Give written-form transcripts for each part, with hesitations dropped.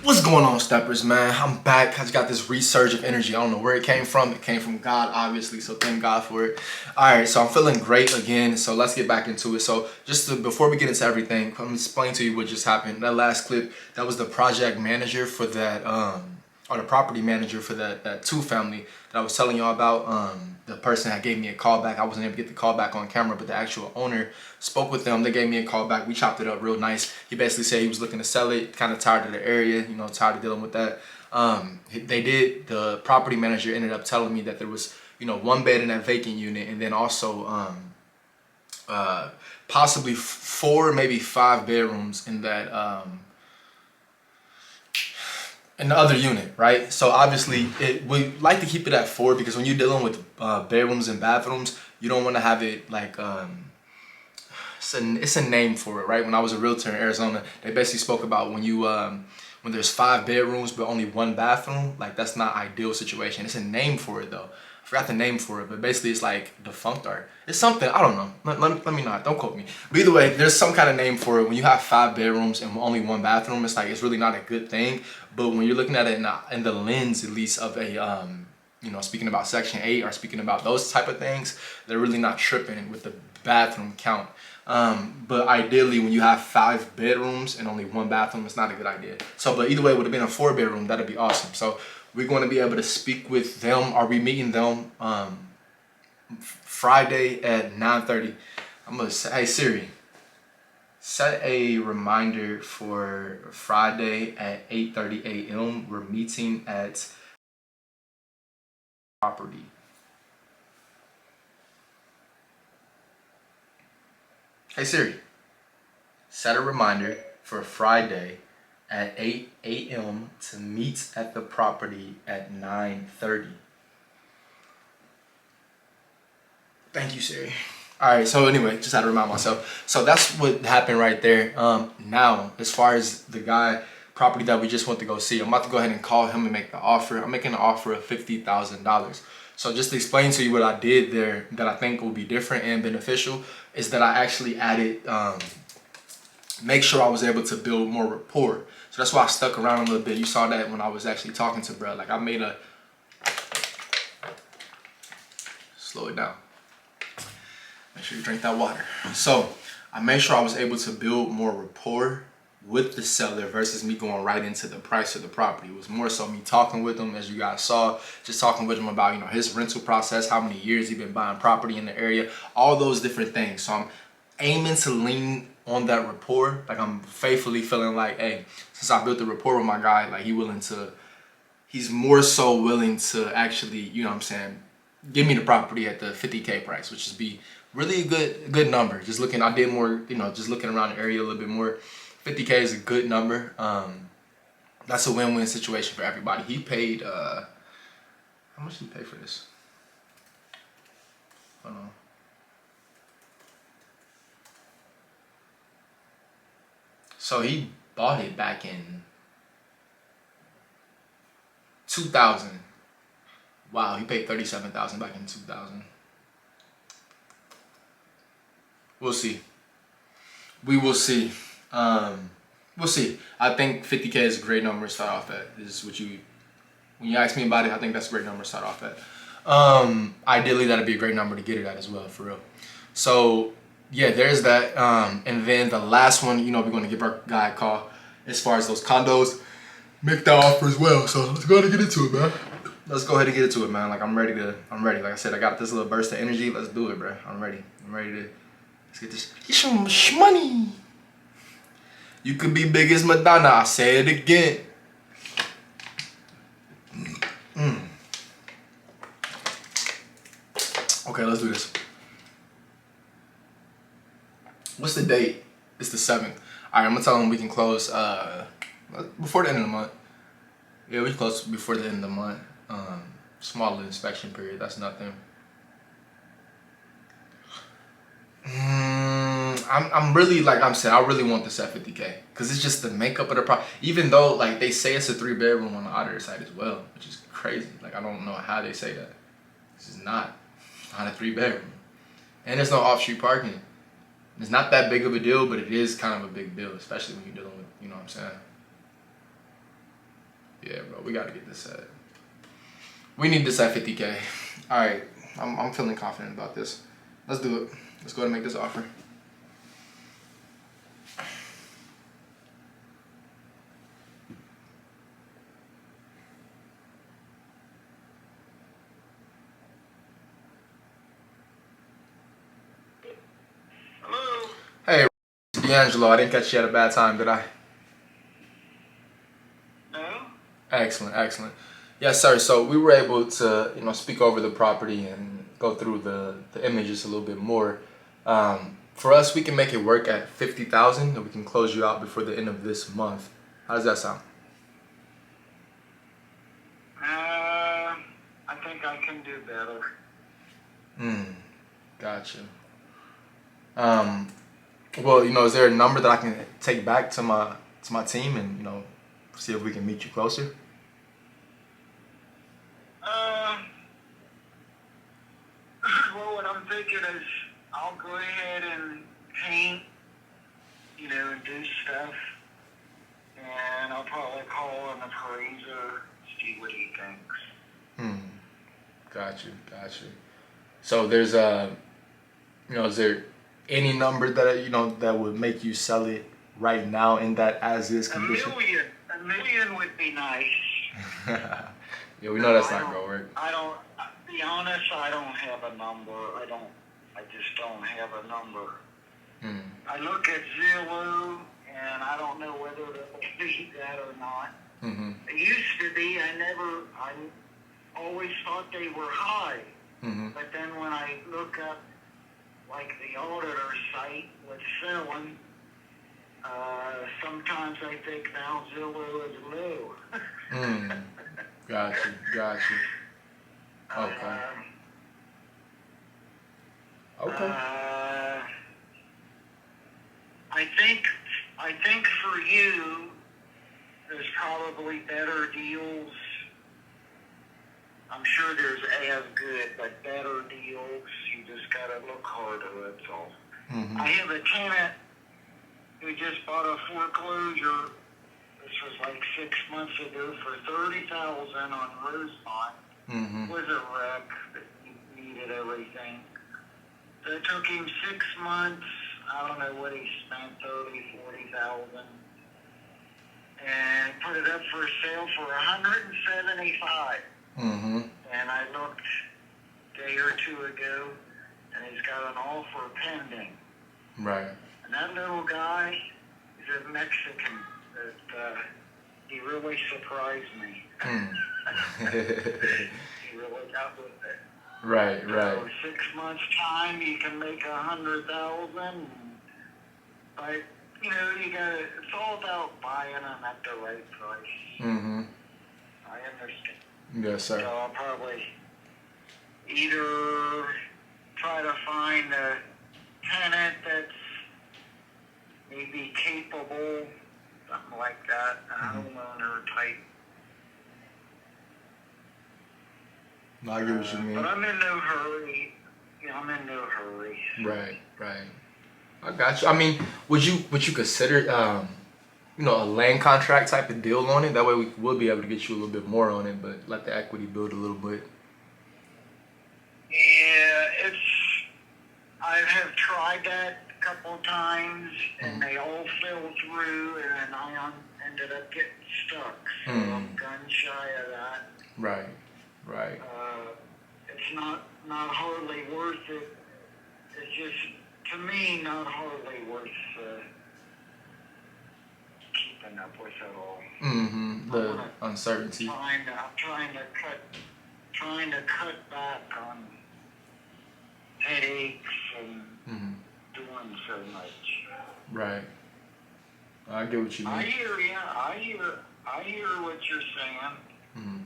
What's going on, steppers, man? I'm back. I just got this resurge of energy. I don't know where it came from. It came from God, obviously, so thank God for it. All right, so I'm feeling great again, so let's get back into it. So before we get into everything, I'm gonna explain to you what just happened. That last clip, that was the project manager for that, or the property manager for that two family that I was telling y'all about. The person that gave me a call back, I wasn't able to get the call back on camera, but the actual owner spoke with them. They gave me a call back. We chopped it up real nice. He basically said he was looking to sell it, kind of tired of the area, tired of dealing with that. The property manager ended up telling me that there was, one bed in that vacant unit, and then also possibly 4, maybe 5 bedrooms in that in the other unit, right? So obviously, we like to keep it at 4 because when you're dealing with bedrooms and bathrooms, you don't want to have it like it's a name for it, right? When I was a realtor in Arizona, they basically spoke about when there's 5 bedrooms but only 1 bathroom, like that's not ideal situation. It's a name for it though. I forgot the name for it, but basically it's like defunct art. It's something, I don't know. Let me not, don't quote me. But either way, there's some kind of name for it. When you have 5 bedrooms and only 1 bathroom, it's like, it's really not a good thing. But when you're looking at it in the lens, at least, of a, speaking about Section 8 or speaking about those type of things, they're really not tripping with the bathroom count. But ideally, when you have 5 bedrooms and only 1 bathroom, it's not a good idea. So, but either way, it would have been a 4 bedroom. That'd be awesome. So we're going to be able to speak with them. Are we meeting them Friday at 9:30? I'm gonna say, hey Siri, set a reminder for Friday at 8:30 a.m. We're meeting at property. Hey Siri, set a reminder for Friday at 8 a.m. to meet at the property at 9:30. Thank you, Siri. All right, so anyway, just had to remind myself. So that's what happened right there. Now, as far as the guy property that we just went to go see, I'm about to go ahead and call him and make the offer. I'm making an offer of $50,000. So just to explain to you what I did there that I think will be different and beneficial is that I actually added, make sure I was able to build more rapport. So that's why I stuck around a little bit. You saw that when I was actually talking to bro. Like I made a, slow it down. Make sure you drink that water. So I made sure I was able to build more rapport with the seller versus me going right into the price of the property. It was more so me talking with him, as you guys saw, just talking with him about, his rental process, how many years he's been buying property in the area, all those different things. So I'm aiming to lean on that rapport. Like I'm faithfully feeling like, hey, since I built the rapport with my guy, like he's more so willing to actually, give me the property at the 50K price, which is be really a good number. Just looking, I did more, just looking around the area a little bit more. 50K is a good number. That's a win-win situation for everybody. He paid, how much did he pay for this? Hold on. So he bought it back in 2000. Wow, he paid $37,000 back in 2000. We'll see. We will see. We'll see. I think 50K is a great number to start off at. This is what when you ask me about it, I think that's a great number to start off at. Ideally, that'd be a great number to get it at as well, for real. So yeah, there's that. And then the last one, we're going to give our guy a call as far as those condos. Make that offer as well. So let's go ahead and get into it, man. Let's go ahead and get into it, man. Like I'm ready. Like I said, I got this little burst of energy. Let's do it, bro. I'm ready to, let's get this. Get some money. You could be big as Madonna. I say it again. Okay, let's do this. What's the date? It's the 7th. All right, I'm gonna tell them we can close before the end of the month. Yeah, we can close before the end of the month. Small inspection period. That's nothing. I'm really, like I'm saying, I really want this at 50K because it's just the makeup of the property. Even though like they say it's a 3-bedroom on the auditor side as well, which is crazy. Like I don't know how they say that. This is not a 3-bedroom, and there's no off-street parking. It's not that big of a deal, but it is kind of a big deal, especially when you're dealing with, you know what I'm saying. Yeah, bro, we gotta get this at. We need this at 50K. All right, I'm feeling confident about this. Let's do it. Let's go ahead and make this offer. Hello. Hey, D'Angelo, I didn't catch you at a bad time, did I? No. Excellent, excellent. Yes, sir. So we were able to, speak over the property and go through the images a little bit more. For us, we can make it work at 50,000, and we can close you out before the end of this month. How does that sound? I think I can do better. Gotcha. Well, is there a number that I can take back to my team and see if we can meet you closer? Well, what I'm thinking is I'll go ahead and paint, and do stuff, and I'll probably call an appraiser, see what he thinks. Gotcha. So there's is there any number that that would make you sell it right now in that as is condition? A million would be nice. Yeah, we know that's not gonna work. To be honest, I don't have a number. I just don't have a number. I look at Zillow, and I don't know whether to believe that or not. It used to be, I always thought they were high. But then when I look up, like the auditor site, what's selling, sometimes I think now Zillow is low. Gotcha. Okay. I think for you, there's probably better deals. I'm sure there's as good, but better deals. You just gotta look harder, that's all. I have a tenant who just bought a foreclosure. This was like 6 months ago for $30,000 on Rosemont. Was a wreck that needed everything. So it took him 6 months. I don't know what he spent, $40,000, and put it up for sale for $175,000. And I looked a day or two ago, and he's got an offer pending. Right. And that little guy is a Mexican. That he really surprised me. He really got with it. Right. So 6 months time, you can make $100,000. But you gotta. It's all about buying them at the right price. I understand. Yes, sir. So I'll probably either try to find a tenant that's maybe capable, something like that, a homeowner type. I get what you mean. But I'm in no hurry. I'm in no hurry. Right. I got you. I mean, would you consider a land contract type of deal on it? That way we will be able to get you a little bit more on it, but let the equity build a little bit. Yeah, I have tried that a couple times, and they all fell through, and I ended up getting stuck. So I'm gun shy of that. Right. It's not hardly worth it. It's just, to me, not hardly worth keeping up with it all. The uncertainty. I'm trying to cut back on headaches and doing so much. Right. I get what you mean. I hear you. I hear what you're saying.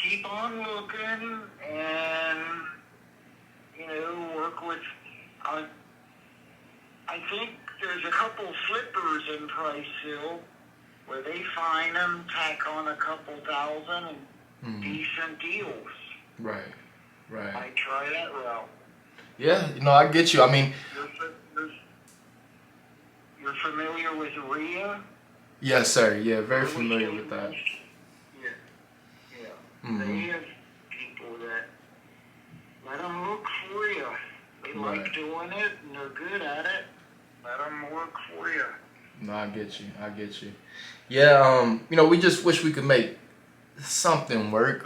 Keep on looking and, work with, I think there's a couple flippers in Priceville where they find them, tack on a couple thousand, and decent deals. Right. I try that route. Yeah, I get you. I mean, You're familiar with RIA? Yes, sir. Yeah, very familiar with that. Yeah, yeah. Mm-hmm. They have people that let them look for you. They like doing it and they're good at it. Let them work for you. No, I get you. I get you. Yeah, you know, we just wish we could make something work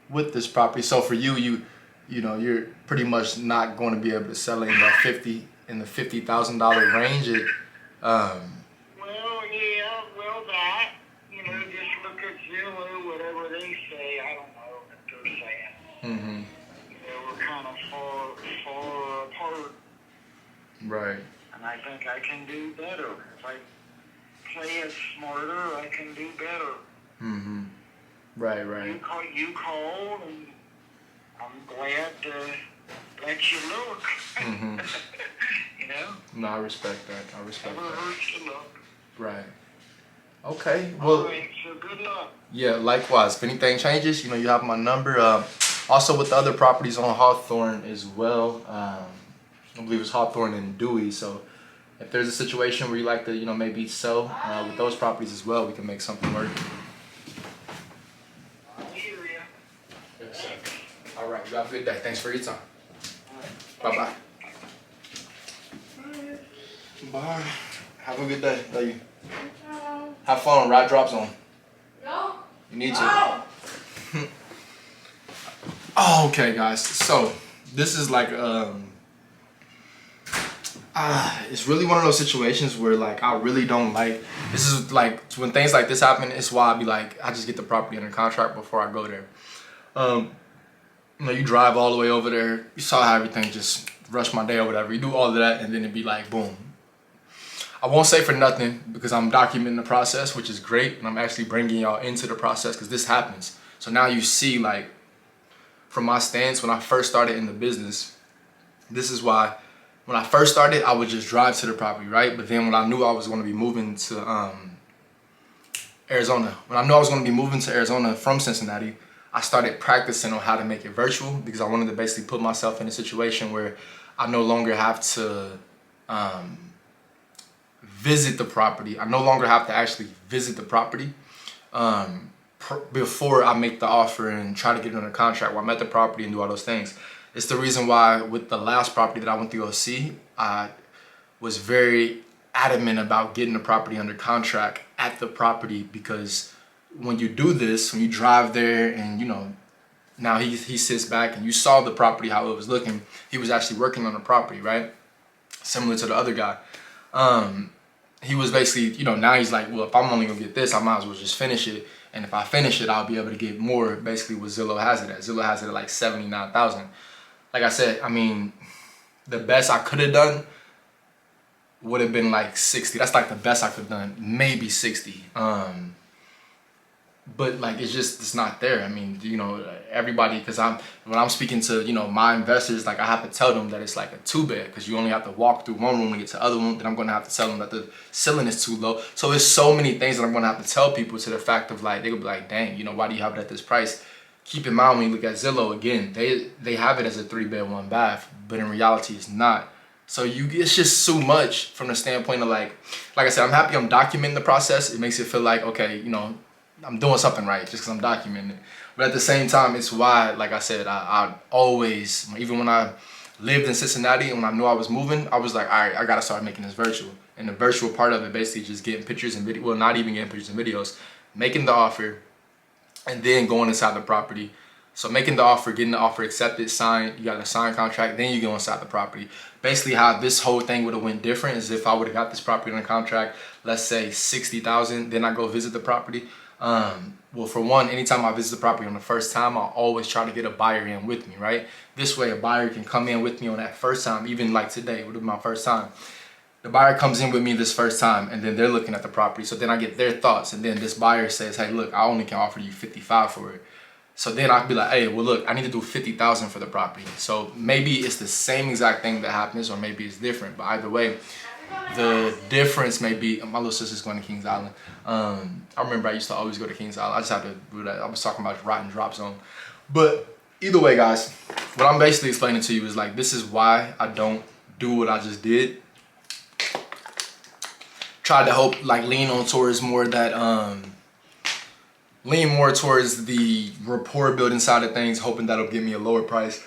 with this property. So for you know, you're pretty much not going to be able to sell it in that $50,000 range. Well, yeah, well that, you know, just look at Zillow, whatever they say, I don't know what they're saying. Mm-hmm. You know, we're kind of far apart. Right. And I think I can do better. If I play it smarter, I can do better. Mm-hmm. Right, right. You called, and I'm glad to let you look. Mm-hmm. You know? No, I respect that. I respect Never that. hurts to look. Right. Okay. Well. All right, so good luck. Yeah, likewise. If anything changes, you know, you have my number. Also with the other properties on Hawthorne as well. I believe it's Hawthorne and Dewey. So if there's a situation where you like to, you know, maybe sell with those properties as well, we can make something work. I hear you. Yes, sir. All right. You have a good day. Thanks for your time. Bye-bye. Bye. Have a good day. Love you. Have fun. Ride drop zone. No. You need to. Oh, okay, guys. So this is like it's really one of those situations where like I really don't like. This is like when things like this happen. It's why I be like I just get the property under contract before I go there. You know, you drive all the way over there. You saw how everything just rushed my day or whatever. You do all of that and then it'd be like boom. I won't say for nothing because I'm documenting the process, which is great, and I'm actually bringing y'all into the process because this happens. So now you see, like, from my stance when I first started in the business, this is why when I first started, I would just drive to the property, right? But then when I knew I was going to be moving to Arizona, from Cincinnati, I started practicing on how to make it virtual because I wanted to basically put myself in a situation where I no longer have to visit the property. I no longer have to actually visit the property before I make the offer and try to get it under contract while I'm at the property and do all those things. It's the reason why with the last property that I went to go see, I was very adamant about getting the property under contract at the property because when you do this, when you drive there and, you know, now he sits back and you saw the property, how it was looking. He was actually working on the property, right? Similar to the other guy. He was basically, you know, now he's like, well, if I'm only gonna get this, I might as well just finish it. And if I finish it, I'll be able to get more, basically what Zillow has it at. Zillow has it at like 79,000. Like I said, I mean, the best I could have done would have been like 60. That's like the best I could have done, maybe 60. But like it's not there. I mean, you know, everybody, because when I'm speaking to, you know, my investors, like I have to tell them that it's like a 2-bed because you only have to walk through one room to get to the other one. Then I'm gonna have to tell them that the ceiling is too low. So there's so many things that I'm gonna have to tell people to the fact of like they're gonna be like, dang, you know, why do you have it at this price? Keep in mind when you look at Zillow again, they have it as a 3-bed 1-bath, but in reality it's not. So it's just too much from the standpoint of like I said, I'm happy I'm documenting the process. It makes it feel like, okay, you know, I'm doing something right just because I'm documenting it. But at the same time, it's why, like I said, I always, even when I lived in Cincinnati and when I knew I was moving, I was like, all right, I got to start making this virtual. And the virtual part of it basically just getting pictures and video, well, not even getting pictures and videos, making the offer, and then going inside the property. So making the offer, getting the offer accepted, signed, you got a signed contract, then you go inside the property. Basically how this whole thing would have went different is if I would have got this property on contract, let's say 60,000, then I go visit the property. Well, for one, anytime I visit the property on the first time, I'll always try to get a buyer in with me, right? This way a buyer can come in with me on that first time, even like today, it would have been my first time. The buyer comes in with me this first time and then they're looking at the property. So then I get their thoughts and then this buyer says, hey, look, I only can offer you 55 for it. So then I'd be like, hey, well, look, I need to do 50,000 for the property. So maybe it's the same exact thing that happens or maybe it's different. But either way, the difference may be, my little sister's going to Kings Island. I remember I used to always go to Kings Island. I just have to do that. I was talking about rotten drop zone. But either way, guys, what I'm basically explaining to you is like, this is why I don't do what I just did. tried to hope like lean more towards the rapport building side of things, hoping that'll give me a lower price.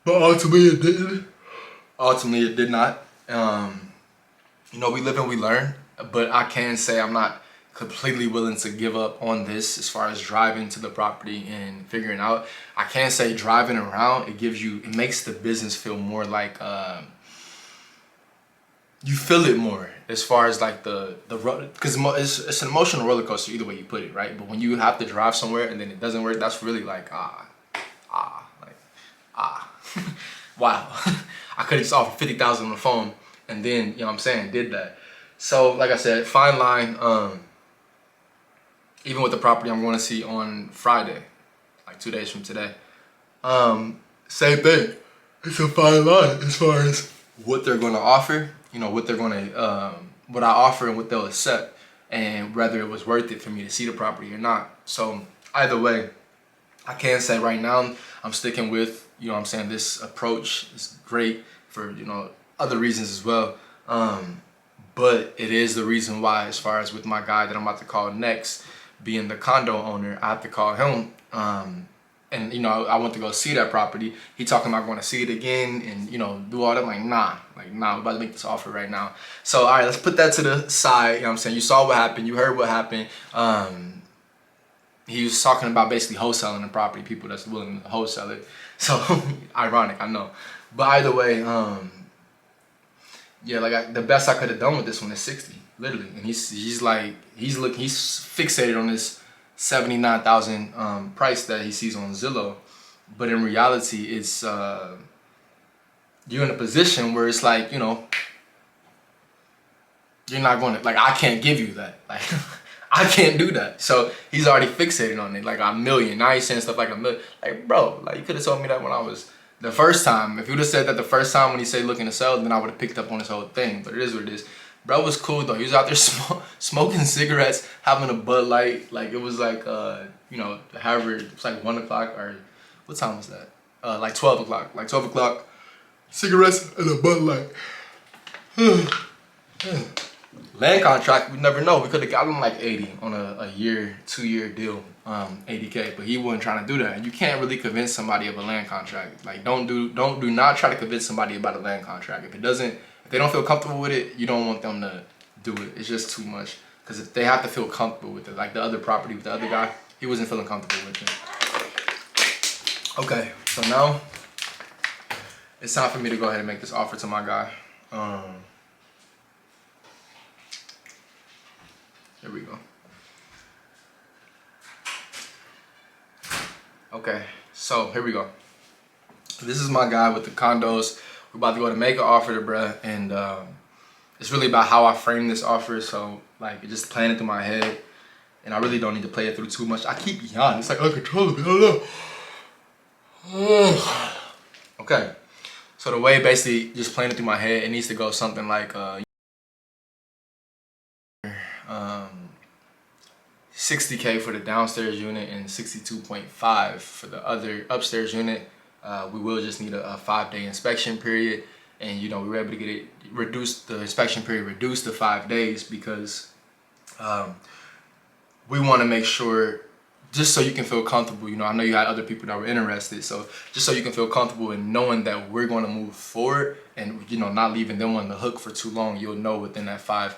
But ultimately it didn't. Ultimately it did not. You know, we live and we learn, but I can say I'm not completely willing to give up on this as far as driving to the property and figuring out. I can say driving around, it makes the business feel more like, you feel it more as far as like because it's an emotional roller coaster either way you put it, right? But when you have to drive somewhere and then it doesn't work, that's really like, wow. I could have just offered 50,000 on the phone and then, you know what I'm saying, did that. So like I said, fine line. Even with the property I'm going to see on Friday, like 2 days from today, same thing. It's a fine line as far as what they're going to offer, you know, what I offer and what they'll accept, and whether it was worth it for me to see the property or not. So either way, I can say right now I'm sticking with, you know what I'm saying, this approach is great for, you know, other reasons as well. But it is the reason why, as far as with my guy that I'm about to call next, being the condo owner, I have to call him. And, you know, I went to go see that property. He talking about going to see it again and, you know, do all that. I'm like, nah, we're about to make this offer right now. So, all right, let's put that to the side. You know what I'm saying? You saw what happened. You heard what happened. He was talking about basically wholesaling the property, people that's willing to wholesale it. So, ironic, I know. But either way, yeah, like the best I could have done with this one is 60, literally. And he's fixated on this 79,000 price that he sees on Zillow, but in reality, it's you're in a position where it's like, you know, you're not going to, like, I can't give you that, like I can't do that. So he's already fixated on it, like a million. Now he's saying stuff like a million. Like, bro, like, you could have told me that when I was the first time. If you would have said that the first time when he said looking to sell, then I would have picked up on this whole thing. But it is what it is. Bro was cool though. He was out there smoking cigarettes, having a Bud Light. Like, it was like, you know, however, it was like 1 o'clock, or what time was that? Like 12 o'clock. Like 12 o'clock, cigarettes and a Bud Light. Land contract, we never know. We could have got him like 80 on a 2-year deal, 80K. But he wasn't trying to do that. And you can't really convince somebody of a land contract. Like, do not try to convince somebody about a land contract. If they don't feel comfortable with it, you don't want them to do it. It's just too much. Because if they have to feel comfortable with it, like the other property with the other guy, he wasn't feeling comfortable with it. Okay, so now it's time for me to go ahead and make this offer to my guy. Here we go. Okay, so here we go. This is my guy with the condos. We're about to go to make an offer to bruh, and it's really about how I frame this offer. So, like, it just playing it through my head, and I really don't need to play it through too much. I keep yawning. It's like uncontrollable. I don't know. Okay, so the way basically just playing it through my head, it needs to go something like 60K for the downstairs unit and 62.5 for the other upstairs unit. We will just need a 5-day inspection period, and, you know, we were able to get it reduced, the inspection period reduced to 5 days, because we want to make sure, just so you can feel comfortable. You know, I know you had other people that were interested, so just so you can feel comfortable in knowing that we're going to move forward, and, you know, not leaving them on the hook for too long. You'll know within that by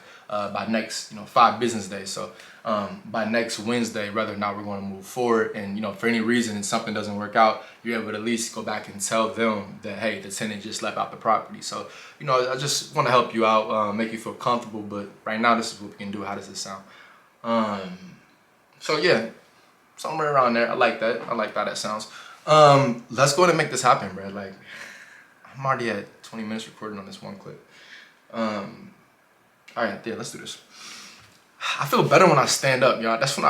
next, 5 business days. So by next Wednesday, whether or not we're going to move forward. And, you know, for any reason and something doesn't work out, you're able to at least go back and tell them that, hey, the tenant just left out the property. So, you know, I just want to help you out, make you feel comfortable. But right now, this is what we can do. How does it sound? So yeah, somewhere around there. I like that. I like how that sounds. Let's go ahead and make this happen, bro. Like, I'm already at 20 minutes recording on this one clip. All right, yeah, let's do this. I feel better when I stand up, y'all. That's when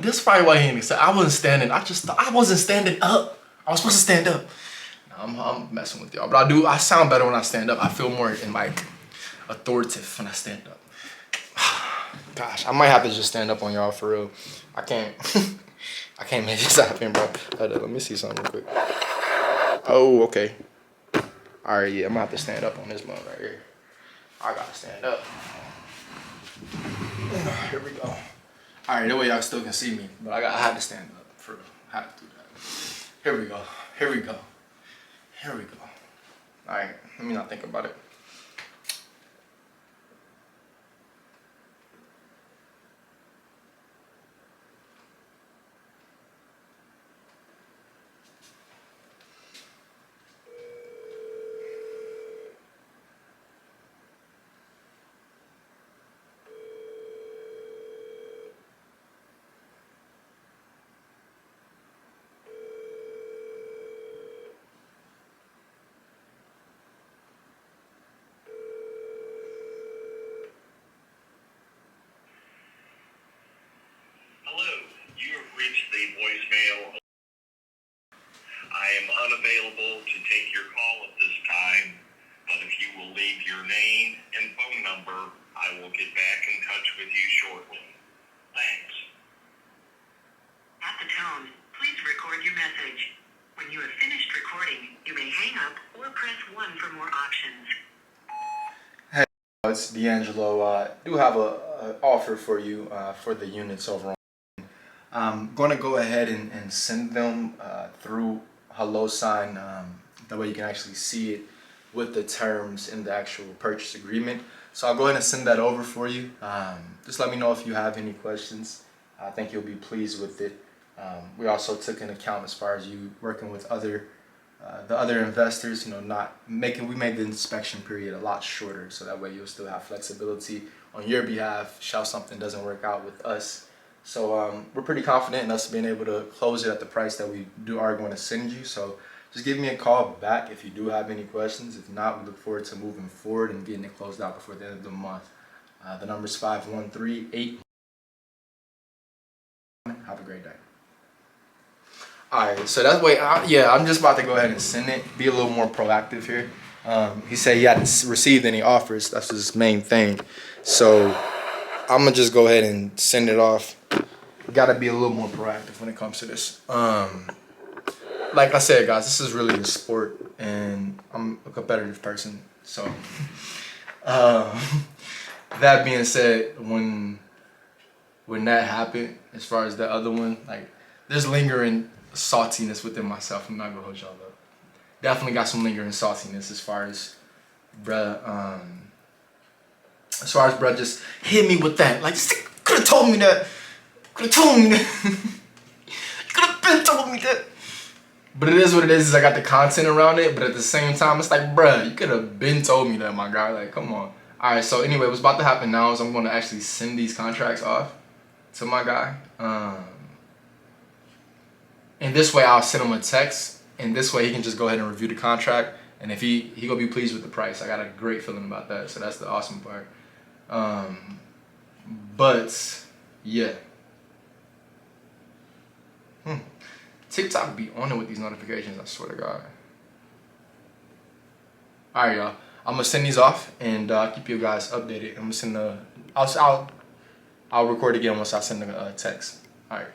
this is probably why he said I wasn't standing. I wasn't standing up. I was supposed to stand up. No, I'm messing with y'all, but I sound better when I stand up. I feel more in, like, authoritative when I stand up. Gosh, I might have to just stand up on y'all for real. I can't make this happen, bro. Let me see something real quick. Oh, okay. All right, yeah, I'm gonna have to stand up on this one right here. I gotta stand up. Here we go. All right, that way y'all still can see me, but I had to stand up for how to do that. Here we go. Here we go. Here we go. All right, let me not think about it. Hello, you have reached the voicemail. I am unavailable to take your call at this time, but if you will leave your name and phone number, I will get back in touch with you shortly. Thanks. At the tone, please record your message. When you have finished recording, you may hang up or press 1 for more options. Hey, it's D'Angelo. I do have a offer for you for the units over on. I'm going to go ahead and send them through HelloSign. That way you can actually see it with the terms in the actual purchase agreement. So I'll go ahead and send that over for you. Just let me know if you have any questions. I think you'll be pleased with it. We also took into account as far as you working with the other investors, you know, we made the inspection period a lot shorter, so that way you'll still have flexibility on your behalf should something doesn't work out with us. So we're pretty confident in us being able to close it at the price that we are going to send you. So just give me a call back if you do have any questions. If not, we look forward to moving forward and getting it closed out before the end of the month. The number is 513-8. Have a great day. Alright, so that's way. I'm just about to go ahead and send it. Be a little more proactive here. He said he hadn't received any offers. That's his main thing. So I'm gonna just go ahead and send it off. Gotta be a little more proactive when it comes to this. Like I said, guys, this is really a sport, and I'm a competitive person. So, that being said, when that happened, as far as the other one, like, there's lingering saltiness within myself. I'm not gonna hold y'all up. Definitely got some lingering saltiness as far as bruh just hit me with that. Like, could have told me that. Could have told me that. You could have been told me that. But it is what it is I got the content around it. But at the same time, it's like, bruh, you could have been told me that, my guy. Like, come on. Alright, so anyway, what's about to happen now is I'm going to actually send these contracts off to my guy. And this way I'll send him a text. And this way he can just go ahead and review the contract. And if he gonna be pleased with the price. I got a great feeling about that. So that's the awesome part. But yeah. TikTok be on it with these notifications, I swear to God. Alright, y'all. I'm gonna send these off and keep you guys updated. I'm gonna send I'll record again once I send the text. Alright.